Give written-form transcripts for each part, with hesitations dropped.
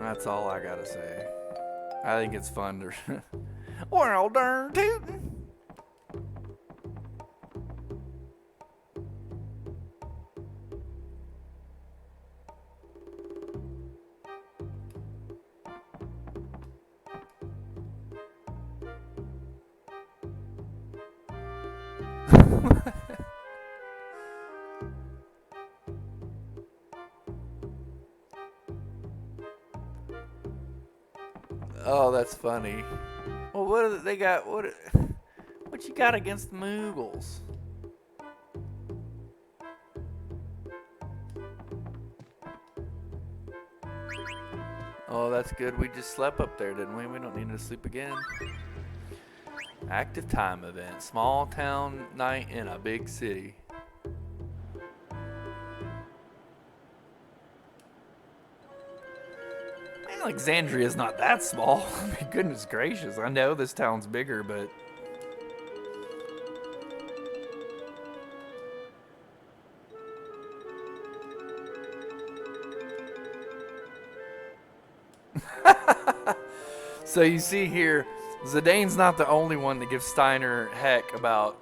That's all I gotta say. I think it's fun to. Well, darn tootin'. Oh, that's funny. Well, they got? What you got against the Moogles? Oh, that's good. We just slept up there, didn't we? We don't need to sleep again. Active time event. Small town night in a big city. Alexandria's not that small. I mean, goodness gracious. I know this town's bigger, but. So you see here, Zidane's not the only one that gives Steiner heck about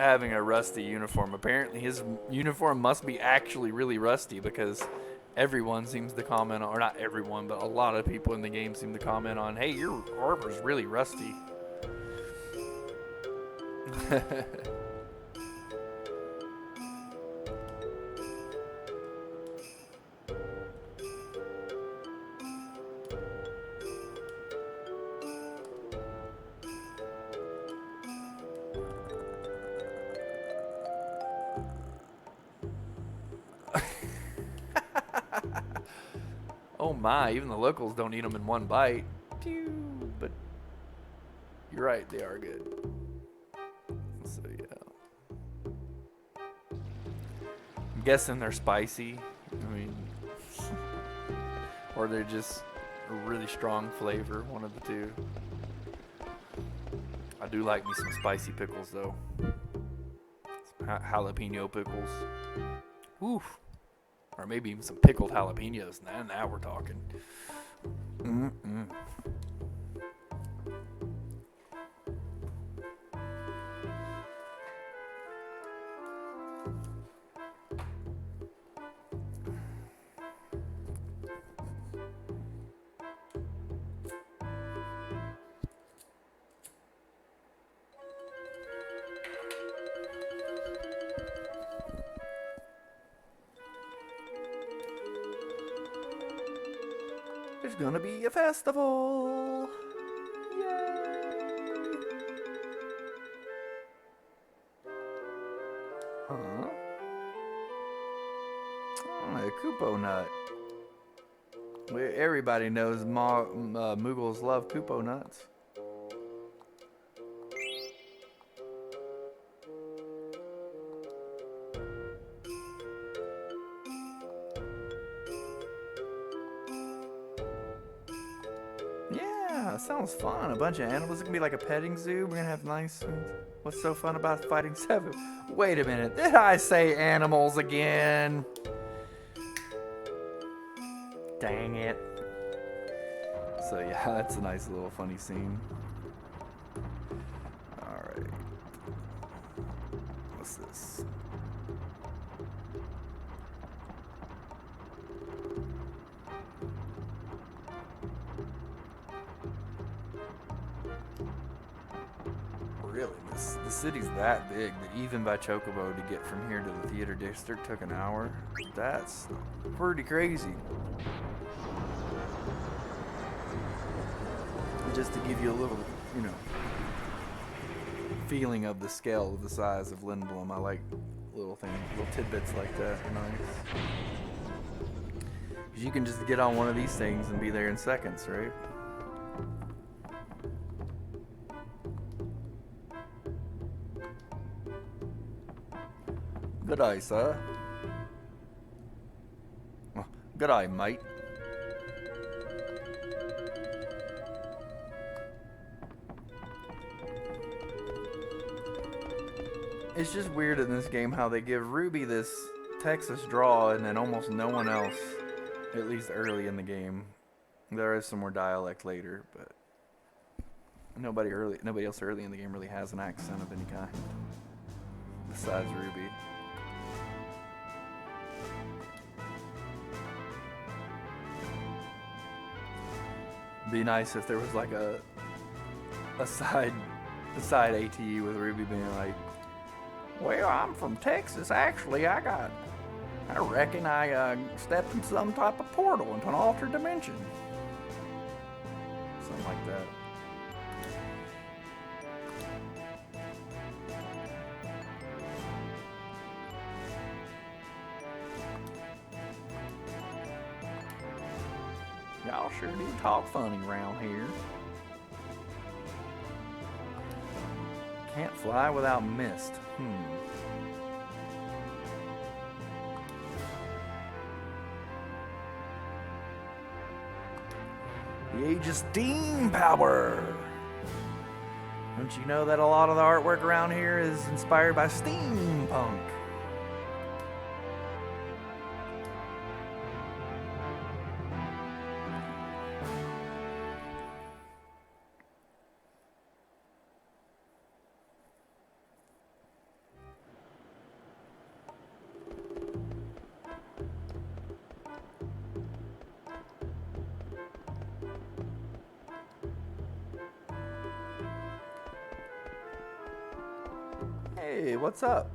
having a rusty uniform. Apparently his uniform must be actually really rusty because everyone seems to comment on, or not everyone, but a lot of people in the game seem to comment on, hey, your armor's really rusty. Oh my, even the locals don't eat them in one bite. Pew, but you're right, they are good. So yeah. I'm guessing they're spicy. I mean, or they're just a really strong flavor, one of the two. I do like me some spicy pickles though. Some jalapeno pickles. Oof. Or maybe even some pickled jalapenos. Now we're talking. Mm-mm. There's gonna be a festival. Yay! Huh? Oh, a Kupo nut. Everybody knows Muggles love Kupo nuts. Yeah, sounds fun. A bunch of animals. It can be like a petting zoo. We're gonna have nice. What's so fun about fighting seven? Wait a minute. Did I say animals again? Dang it. So yeah, that's a nice little funny scene. Alright. What's this? Really? The city's that big that even by Chocobo to get from here to the theater district took an hour? That's pretty crazy. Just to give you a little, feeling of the scale of the size of Lindblom. I like little things, little tidbits like that. Nice. Because you can just get on one of these things and be there in seconds, right? Good eye, sir. Oh, good eye, mate. It's just weird in this game how they give Ruby this Texas draw and then almost no one else. at least early in the game. There is some more dialect later, but nobody else early in the game really has an accent of any kind besides Ruby. Be nice if there was like a side ATE with Ruby being like, "Well, I'm from Texas. Actually, I reckon I stepped in some type of portal into an altered dimension." Something like that. Y'all sure do talk funny around here. Can't fly without mist. The age of steam power. Don't you know that a lot of the artwork around here is inspired by steampunk? Hey, what's up?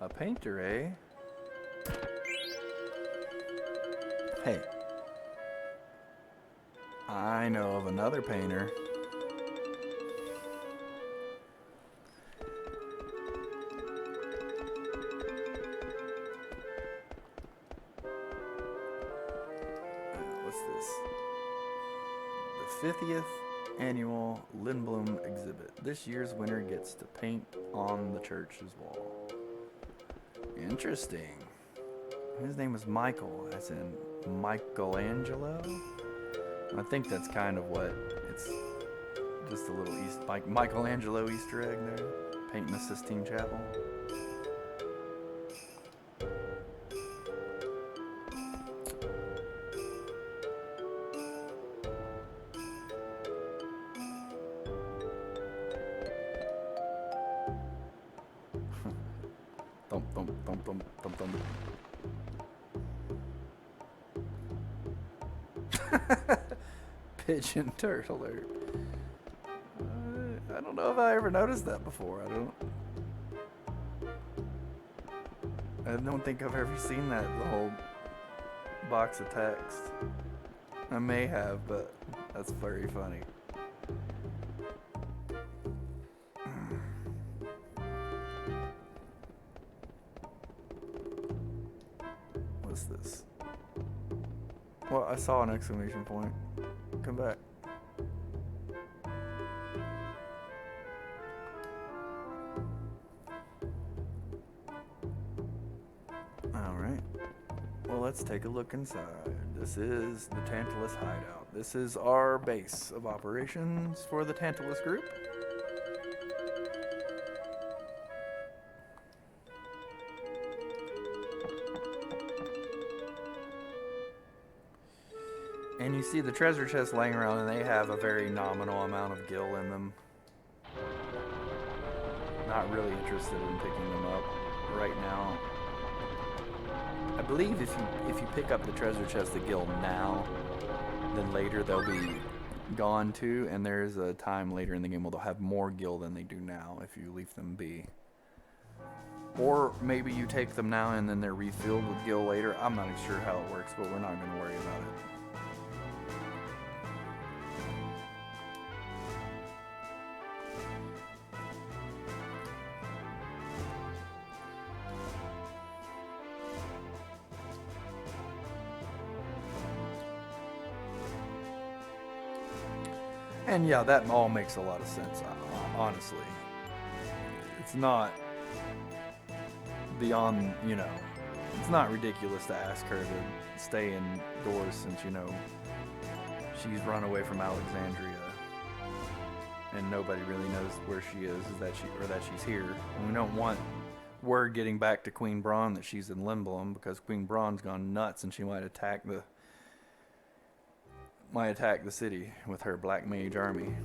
A painter, eh? Hey. I know of another painter. What's this? The 50th annual Lindblom exhibit. This year's winner gets to paint on the church's wall. Interesting. His name is Michael, as in Michelangelo. I think that's kind of what it's. Just a little Michelangelo Easter egg there, painting the Sistine Chapel. Thump, thump, thump, thump, thump, thump. Pigeon turtle alert. I don't know if I ever noticed that before. I don't think I've ever seen that, the whole box of text. I may have, but that's very funny. What's this? Well, I saw an exclamation point. Come back. Alright. Well, let's take a look inside. This is the Tantalus hideout. This is our base of operations for the Tantalus group. And you see the treasure chests laying around, and they have a very nominal amount of gil in them. Not really interested in picking them up right now. I believe if you pick up the treasure chest, the gil now, then later they'll be gone too, and there's a time later in the game where they'll have more gil than they do now if you leave them be. Or maybe you take them now and then they're refilled with gil later. I'm not sure how it works, but we're not going to worry about it. And yeah, that all makes a lot of sense, honestly. It's not beyond, it's not ridiculous to ask her to stay indoors since, she's run away from Alexandria and nobody really knows where she is that she's here. And we don't want word getting back to Queen Braun that she's in Lindblum, because Queen Braun's gone nuts and she might attack the city with her Black Mage army.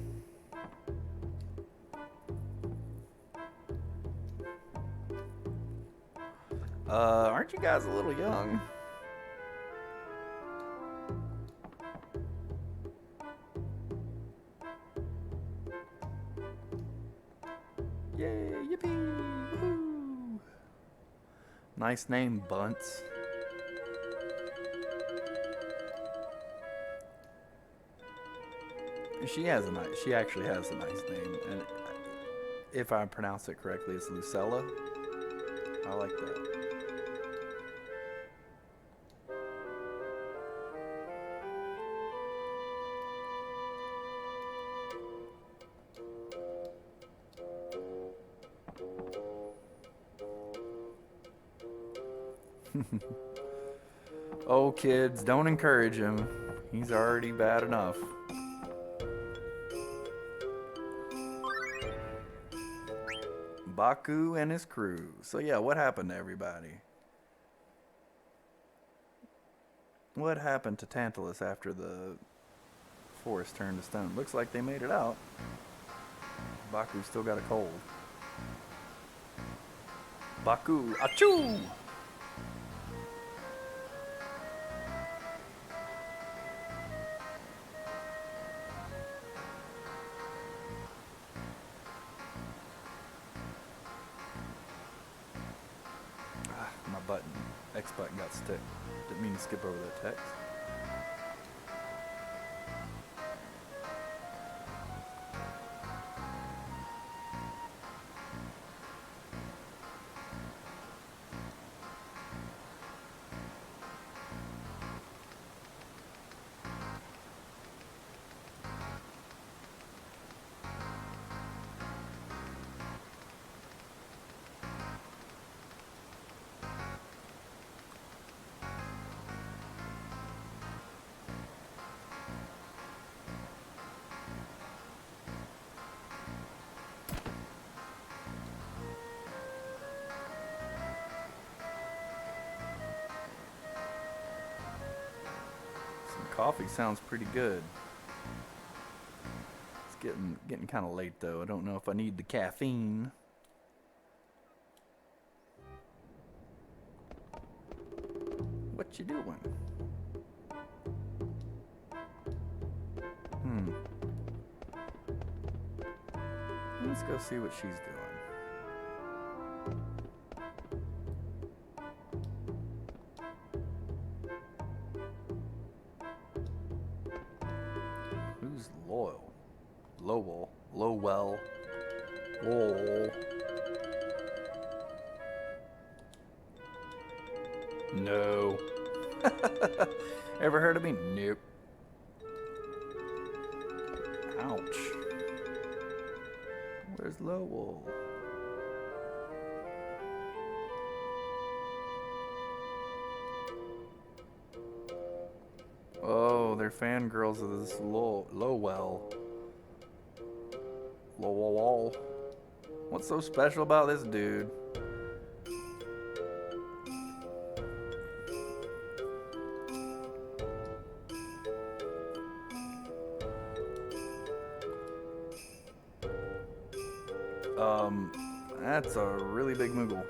Aren't you guys a little young? Yay, yippee, woohoo! Nice name, Bunts. She actually has a nice name, and if I pronounce it correctly, it's Lucella. I like that. Oh, kids, don't encourage him. He's already bad enough. Baku and his crew. So yeah, what happened to everybody? What happened to Tantalus after the forest turned to stone? Looks like they made it out. Baku still got a cold. Baku, achoo! My button, X button got stuck. Didn't mean to skip over that text. Coffee sounds pretty good. It's getting kind of late though. I don't know if I need the caffeine. What you doing? Let's go see what she's doing. Who's loyal? Lowell. No. Ever heard of me? Nope. Ouch. Where's Lowell? Oh, they're fangirls of this Lowell. Lowell. What's so special about this dude? That's a really big Moogle.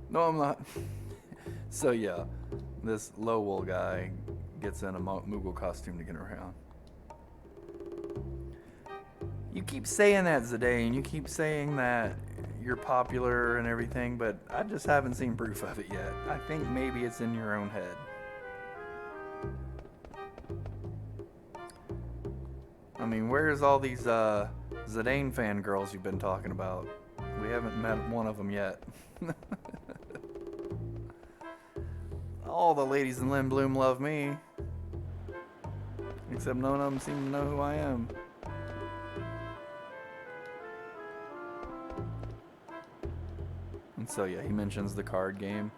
No, I'm not. So yeah, this Lowell guy gets in a Moogle costume to get around. You keep saying that, Zidane. You keep saying that you're popular and everything, but I just haven't seen proof of it yet. I think maybe it's in your own head. I mean, where's all these Zidane fangirls you've been talking about? We haven't met one of them yet. All the ladies in Lindblum love me. Except none of them seem to know who I am. And So yeah, he mentions the card game.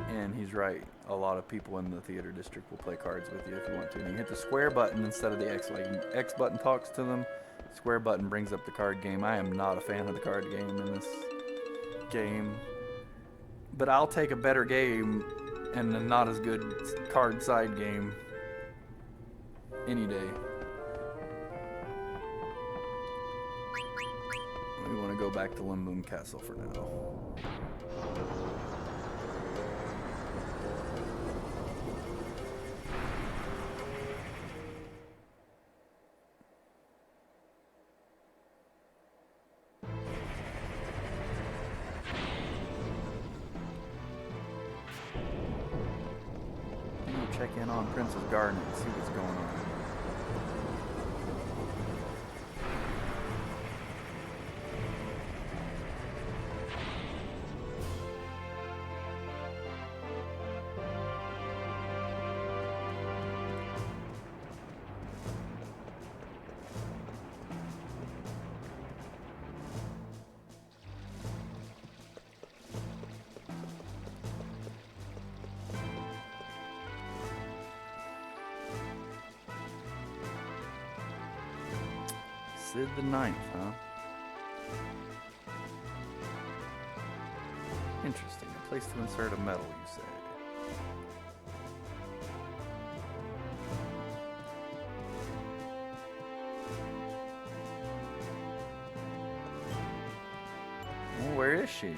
And he's right. A lot of people in the theater district will play cards with you if you want to. And you hit the square button instead of the X. Like X button talks to them, square button brings up the card game. I am not a fan of the card game in this game. But I'll take a better game and a not as good card side game any day. We want to go back to Limboom Castle for now. Check in on Prince's garden and see what's going on. Sid the Ninth, huh? Interesting. A place to insert a medal, you say? Well, where is she?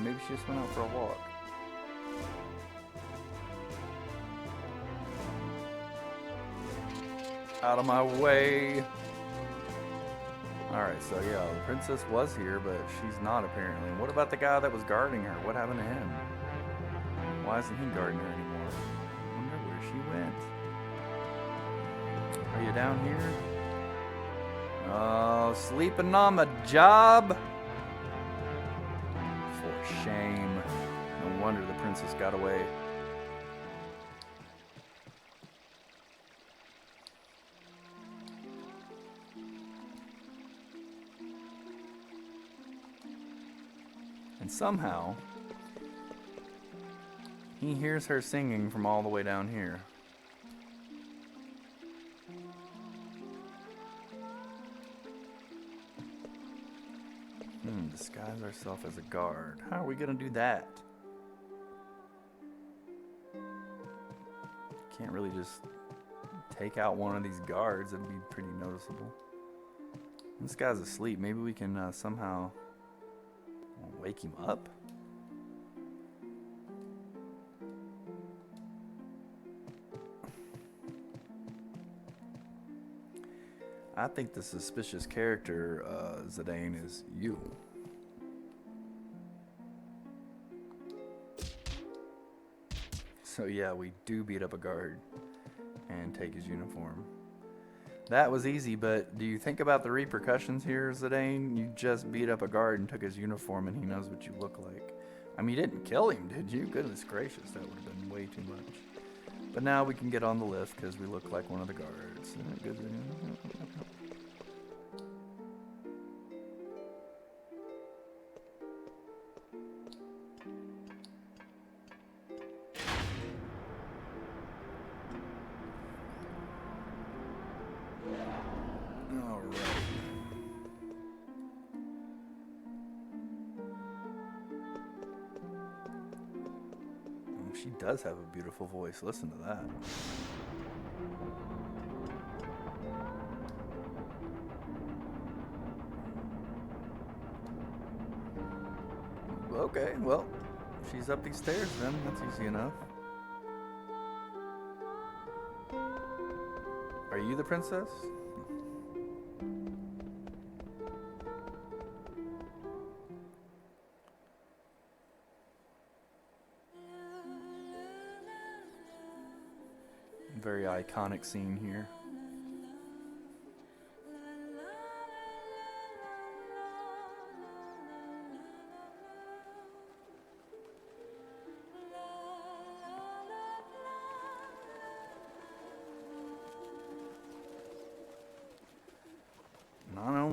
Maybe she just went out for a walk. Out of my way. Alright, so yeah, the princess was here, but she's not apparently. What about the guy that was guarding her? What happened to him? Why isn't he guarding her anymore? I wonder where she went. Are you down here? Oh, sleeping on the job? Shame. No wonder the princess got away. And somehow, he hears her singing from all the way down here. Disguise ourselves as a guard. How are we gonna do that? Can't really just take out one of these guards. That'd be pretty noticeable. This guy's asleep. Maybe we can somehow wake him up? I think the suspicious character, Zidane, is you. So yeah, we do beat up a guard and take his uniform. That was easy, but do you think about the repercussions here, Zidane? You just beat up a guard and took his uniform and he knows what you look like. I mean, you didn't kill him, did you? Goodness gracious, that would have been way too much. But now we can get on the lift because we look like one of the guards. She does have a beautiful voice. Listen to that. Okay, well, she's up these stairs then. That's easy enough. Are you the princess? Very iconic scene here.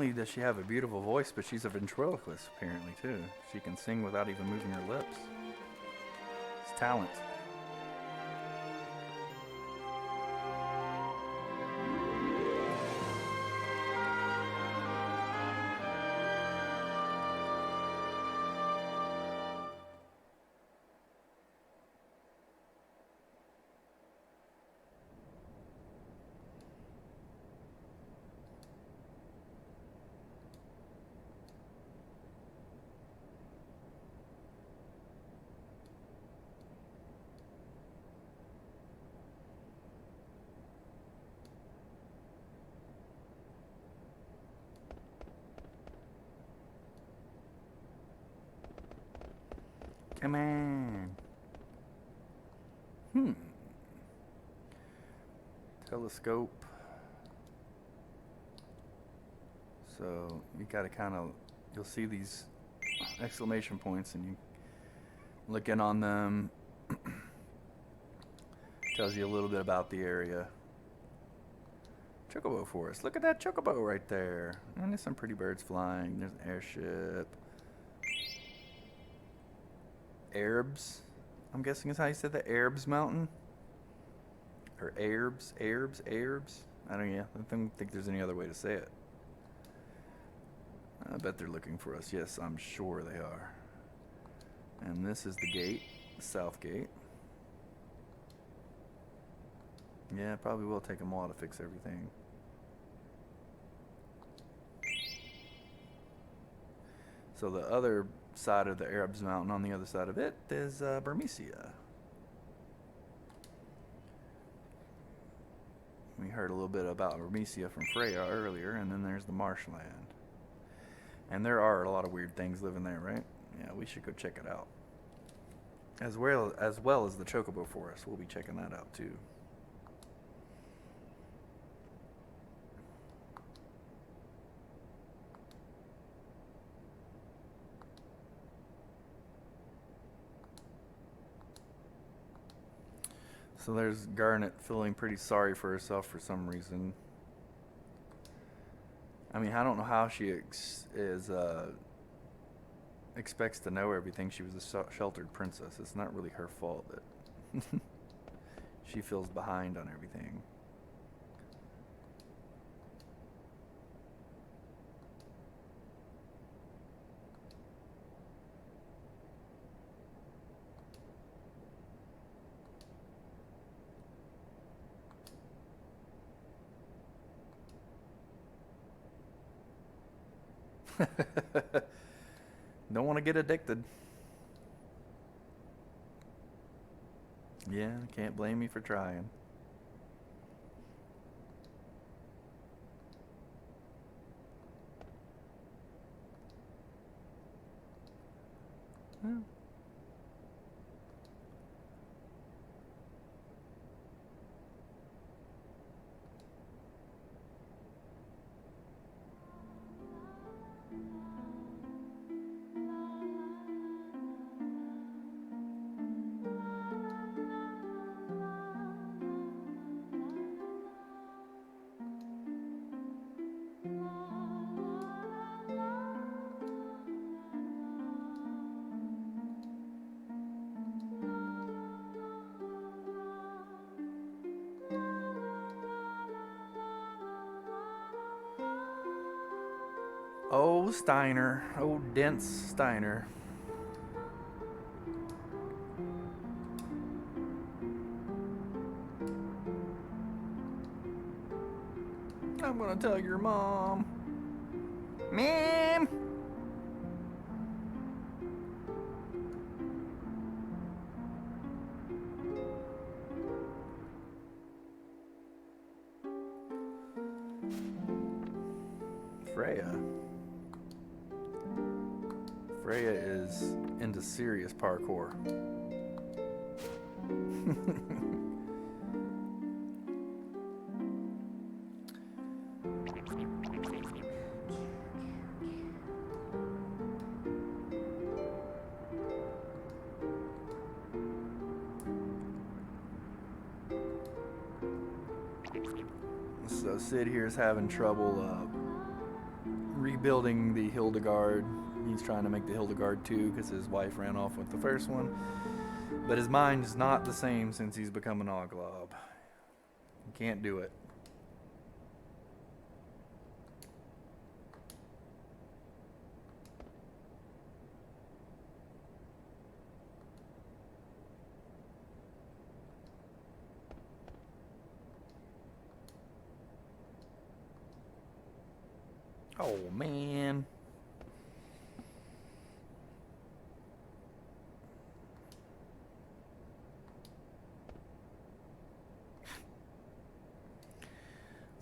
only does she have a beautiful voice, but she's a ventriloquist apparently too. She can sing without even moving her lips. It's talent. Come on. Telescope. So you gotta kind of, you'll see these exclamation points and you look in on them. Tells you a little bit about the area. Chocobo forest. Look at that chocobo right there. And there's some pretty birds flying. There's an airship. Arabs, I'm guessing is how you said that. Arabs Mountain? Or Arabs? I don't think there's any other way to say it. I bet they're looking for us. Yes, I'm sure they are. And this is the gate, the south gate. Yeah, it probably will take them a while to fix everything. So the other side of the Arabs Mountain, on the other side of it, is Burmecia. We heard a little bit about Burmecia from Freya earlier, and then there's the marshland. And there are a lot of weird things living there, right? Yeah, we should go check it out. As well as the Chocobo Forest. We'll be checking that out too. So there's Garnet feeling pretty sorry for herself for some reason. I mean, I don't know how she expects to know everything. She was a sheltered princess. It's not really her fault that she feels behind on everything. Don't want to get addicted. Yeah, can't blame me for trying. Hmm. Oh, Steiner. Oh, dense Steiner. I'm gonna tell your mom. Ma'am! Freya. Freya is into serious parkour. So Sid here is having trouble rebuilding the Hildegard. He's trying to make the Hildegard 2 because his wife ran off with the first one. But his mind is not the same since he's become an Oglob. He can't do it. Oh, man.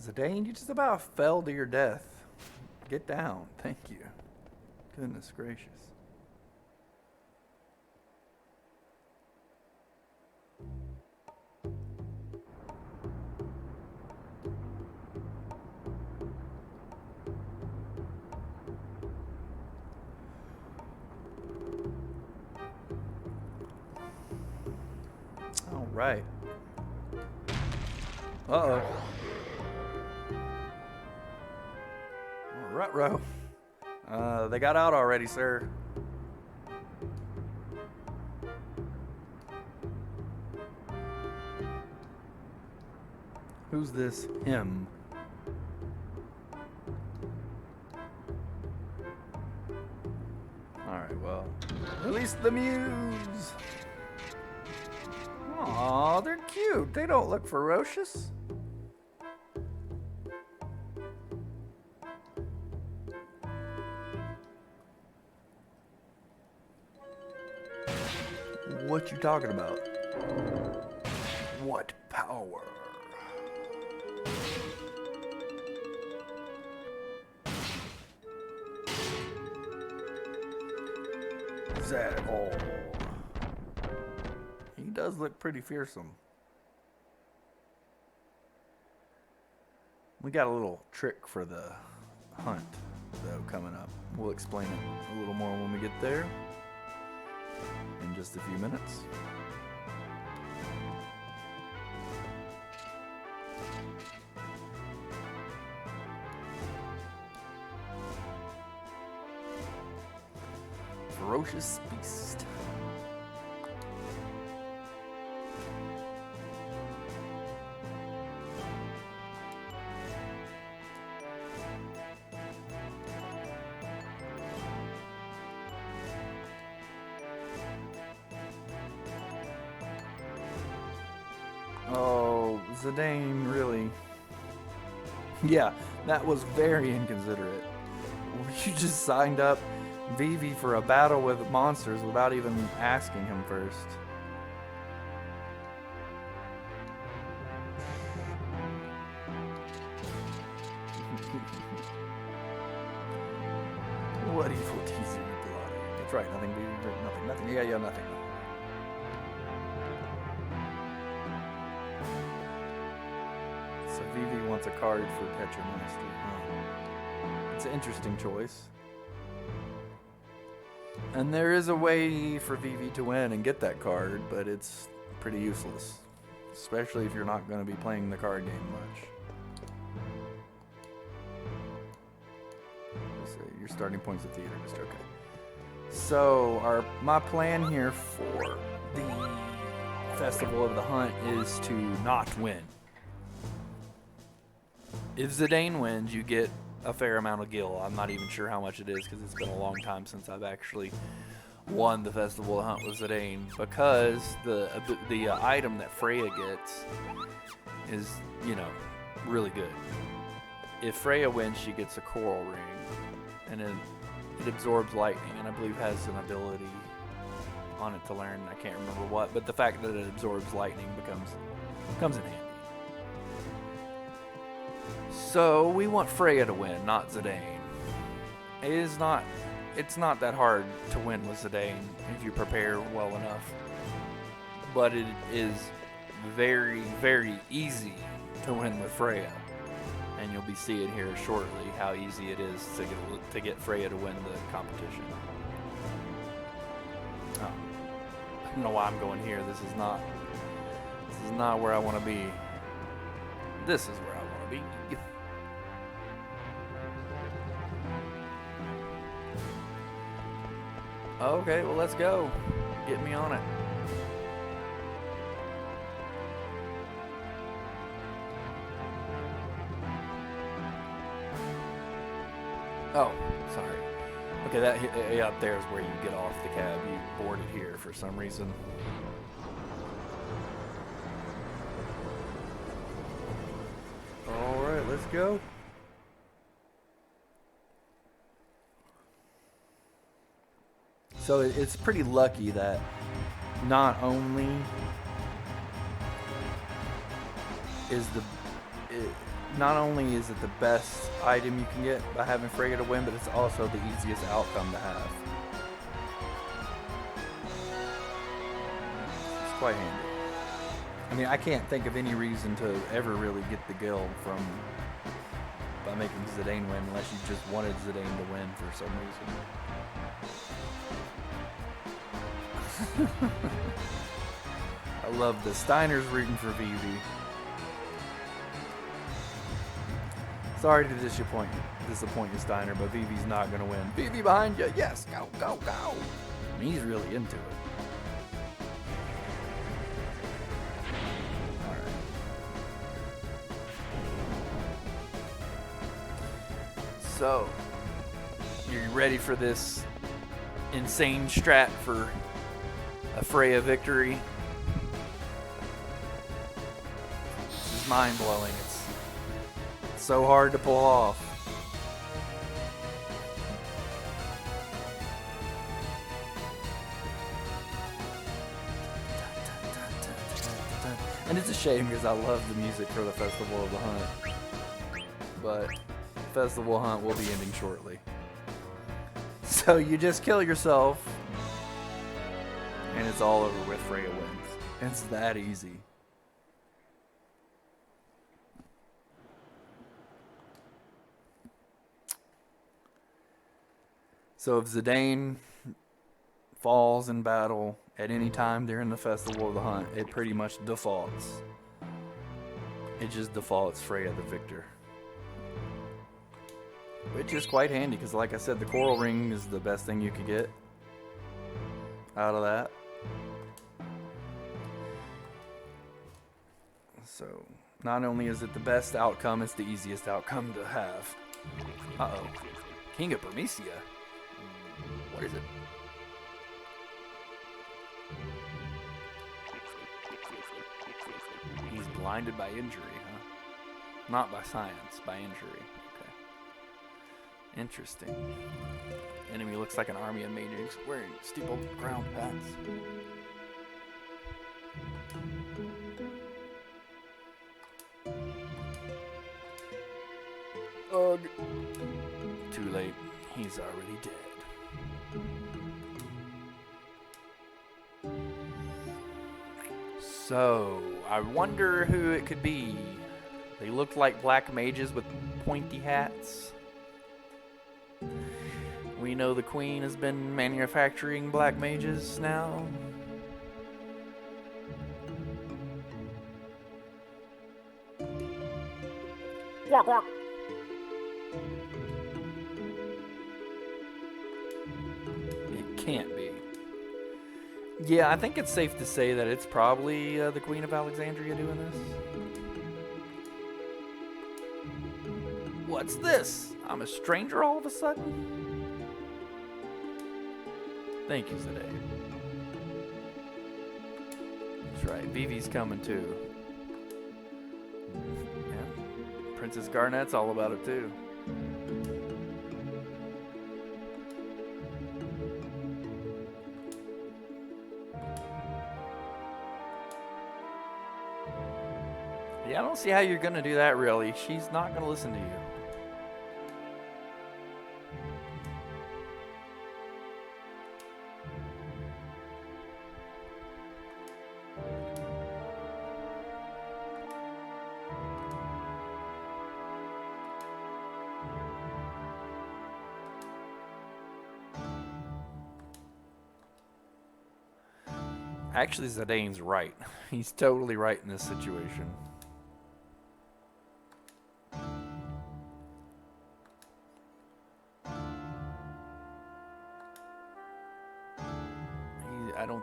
Zidane, you just about fell to your death. Get down. Thank you. Goodness gracious. All right. Uh-oh. Ruh-roh. They got out already, sir. Who's this him? Alright, well, release the muse. Aw, they're cute. They don't look ferocious. What you talking about? What power? Zagor. He does look pretty fearsome. We got a little trick for the hunt, though, coming up. We'll explain it a little more when we get there. In just a few minutes. Ferocious beast. Oh, Zidane, really? Yeah, that was very inconsiderate. You just signed up Vivi for a battle with monsters without even asking him first. What evil teasing your blood? That's right, nothing, nothing. Yeah, nothing. So Vivi wants a card for Catcher Master. It's an interesting choice. And there is a way for Vivi to win and get that card, but it's pretty useless. Especially if you're not going to be playing the card game much. So your starting points of theater just okay. So my plan here for the Festival of the Hunt is to not win. If Zidane wins, you get a fair amount of gil. I'm not even sure how much it is because it's been a long time since I've actually won the Festival of the Hunt with Zidane, because the item that Freya gets is, really good. If Freya wins, she gets a coral ring, and it absorbs lightning, and I believe has an ability on it to learn. I can't remember what, but the fact that it absorbs lightning comes in handy. So we want Freya to win, not Zidane. It's not that hard to win with Zidane if you prepare well enough. But it is very, very easy to win with Freya. And you'll be seeing here shortly how easy it is to get Freya to win the competition. Oh. I don't know why I'm going here. This is not where I want to be. This is where I want to be. Okay, well, let's go. Get me on it. Oh, sorry. Okay, that up there is where you get off the cab. You boarded here for some reason. All right, let's go. So it's pretty lucky that not only is not only is it the best item you can get by having Freya to win, but it's also the easiest outcome to have. It's quite handy. I mean, I can't think of any reason to ever really get the guild by making Zidane win unless you just wanted Zidane to win for some reason. I love the Steiner's rooting for Vivi. Sorry to disappoint you, Steiner, but Vivi's not going to win. Vivi behind you. Yes, go, go, go. I mean, he's really into it. All right. So, you ready for this insane strat for a Freya victory? This is mind-blowing. It's so hard to pull off. And it's a shame because I love the music for the Festival of the Hunt. But Festival Hunt will be ending shortly. So you just kill yourself and it's all over with. Freya wins. It's that easy. So if Zidane falls in battle at any time during the Festival of the Hunt, it pretty much defaults. It just defaults Freya the victor. Which is quite handy because, like I said, the Coral Ring is the best thing you could get out of that. So not only is it the best outcome, it's the easiest outcome to have. Uh-oh. King of Bermesia. What is it? He's blinded by injury, huh? Not by science, by injury. Okay. Interesting. Enemy looks like an army of mages wearing steeple ground hats. Ugh. Too late. He's already dead. So, I wonder who it could be. They looked like black mages with pointy hats. We know the Queen has been manufacturing black mages now. Yeah. It can't be. Yeah, I think it's safe to say that it's probably the Queen of Alexandria doing this. What's this? I'm a stranger all of a sudden? Thank you, Zidane. That's right, Vivi's coming too. Yeah, Princess Garnet's all about it too. Yeah, I don't see how you're going to do that, really. She's not going to listen to you. Actually, Zidane's right. He's totally right in this situation.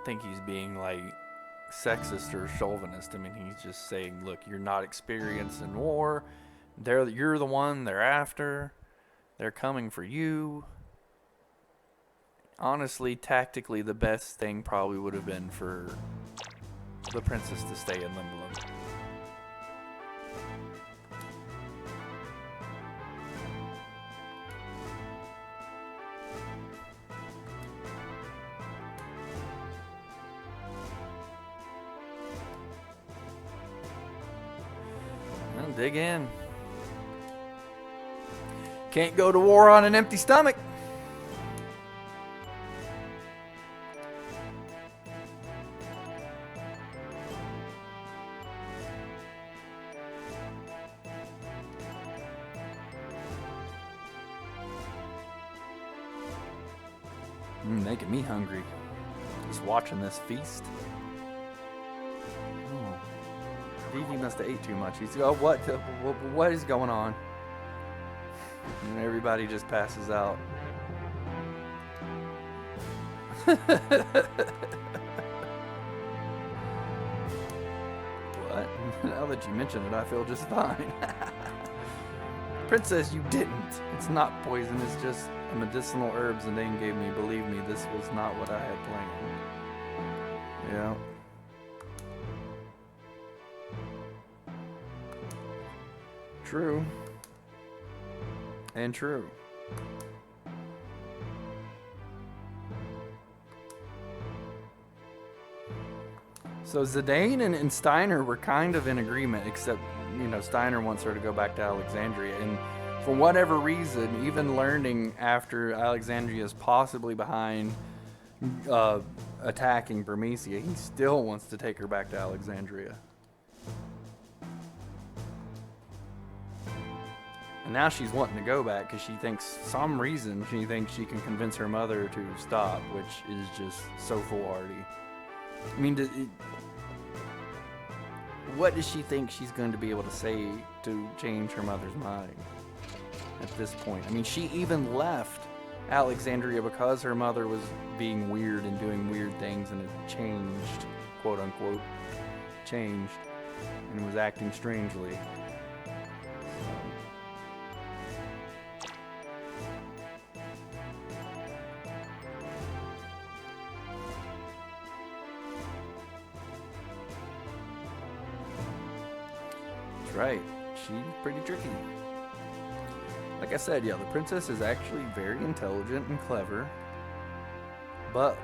think he's being like sexist or chauvinist. I mean, he's just saying, look, you're not experienced in war. You're the one they're after. They're coming for you. Honestly, tactically, the best thing probably would have been for the princess to stay in Lindblum. Well, dig in. Can't go to war on an empty stomach. Making me hungry. Just watching this feast. Oh. Vivi must have ate too much. He's what is going on? And everybody just passes out. What? Now that you mention it, I feel just fine. Princess, you didn't. It's not poison, it's just medicinal herbs Zidane gave me. Believe me, this was not what I had planned. Yeah. True. And true. So Zidane and Steiner were kind of in agreement, except, you know, Steiner wants her to go back to Alexandria. And for whatever reason, even learning after Alexandria is possibly behind attacking Bermesia, he still wants to take her back to Alexandria. And now she's wanting to go back because she thinks she can convince her mother to stop, which is just so foolhardy. I mean, what does she think she's going to be able to say to change her mother's mind at this point? I mean, she even left Alexandria because her mother was being weird and doing weird things, and it changed, quote unquote, changed, and was acting strangely. Right, she's pretty tricky. Like I said, yeah, the princess is actually very intelligent and clever, but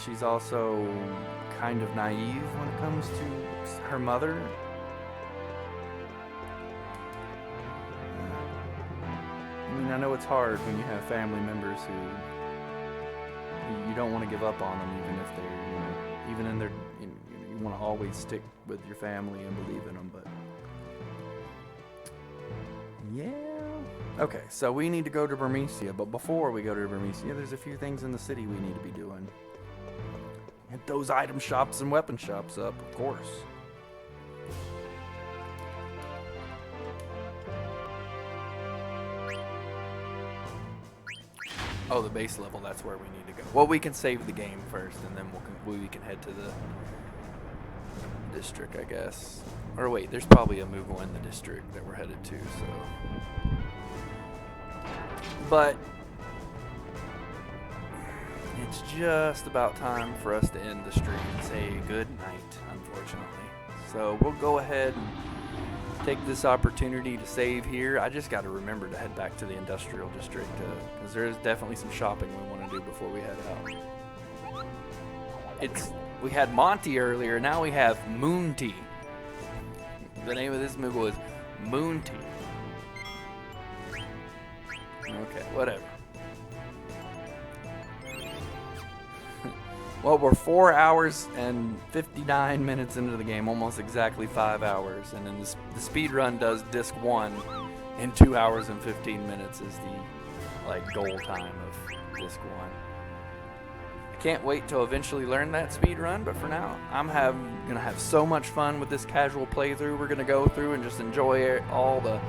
she's also kind of naive when it comes to her mother. I mean, I know it's hard when you have family members who you don't want to give up on them, even if they're, even in their, you want to always stick with your family and believe in them, but yeah. Okay, so we need to go to Bermesia, but before we go to Bermesia, there's a few things in the city we need to be doing. Hit those item shops and weapon shops up, of course. Oh, the base level, that's where we need to go. Well, we can save the game first, and then we can head to the district, I guess. Or wait, there's probably a Moogle in the district that we're headed to, so. But it's just about time for us to end the stream and say good night, unfortunately. So we'll go ahead and take this opportunity to save here. I just got to remember to head back to the industrial district because there's definitely some shopping we want to do before we head out. We had Monty earlier, now we have Moonty. The name of this Moogle is Moonty. Okay, whatever. Well, we're 4 hours and 59 minutes into the game, almost exactly 5 hours. And then the speed run does disc 1 in 2 hours and 15 minutes is the goal time of disc 1. I can't wait to eventually learn that speed run, but for now, I'm gonna have so much fun with this casual playthrough we're gonna go through and just enjoy all the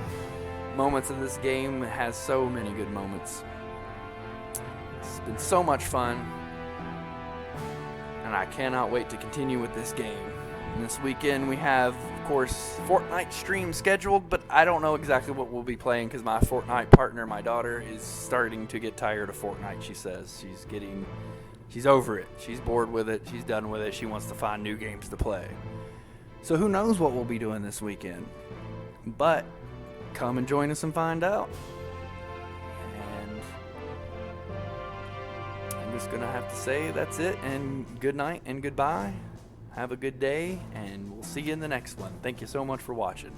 moments of this game. It has so many good moments. been so much fun, and I cannot wait to continue with this game. And this weekend we have, of course, Fortnite stream scheduled, but I don't know exactly what we'll be playing because my Fortnite partner, my daughter, is starting to get tired of Fortnite. She says she's over it. She's bored with it. She's done with it. She wants to find new games to play. So who knows what we'll be doing this weekend. But come and join us and find out. And I'm just going to have to say that's it, and good night and goodbye. Have a good day, and we'll see you in the next one. Thank you so much for watching.